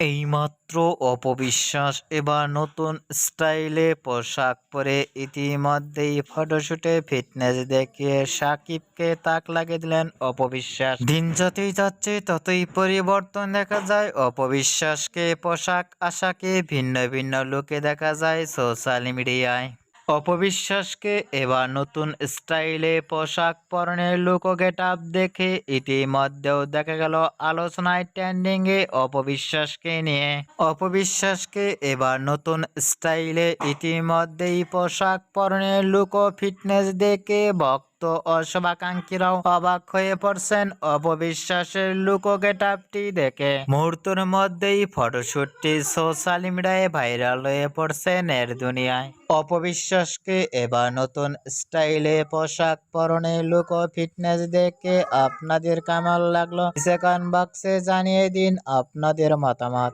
এইমাত্র অপবিশ্বাস এবার নতুন স্টাইলে পোশাক পরে ইতিমধ্যেই ফটোশুটে ফিটনেস দেখিয়ে সাকিবকে তাক লাগিয়ে দিলেন অপবিশ্বাস। দিন যতই যাচ্ছে ততই পরিবর্তন দেখা যায় অপবিশ্বাসকে, পোশাক আশাকে ভিন্ন ভিন্ন লুকে দেখা যায় সোশ্যাল মিডিয়ায়। অপবিশ্বাসকে এবার নতুন স্টাইলে পোশাক পরনের লুক ও গেটআপ দেখে ইতিমধ্যেও দেখা গেল আলোচনায় ট্রেন্ডিংয়ে অপবিশ্বাসকে নিয়ে। অপবিশ্বাসকে এবার নতুন স্টাইলে ইতিমধ্যেই পোশাক পরনের লুক ও ফিটনেস দেখে ভক্ত ও শুভাকাঙ্ক্ষীরাও অবাক হয়ে পড়ছেন অপবিশ্বাসের লুক ও গেটআপটি দেখে। মুহূর্তের মধ্যেই ফটোশুটটি সোশ্যাল মিডিয়ায় ভাইরাল হয়ে পড়ছে এর দুনিয়ায়। অপবিশ্বাসকে এবার নতুন স্টাইলে পোশাক পরনে লুক ও ফিটনেস দেখে আপনাদের কেমন লাগলো নিচে কমেন্ট বক্সে জানিয়ে দিন আপনাদের মতামত।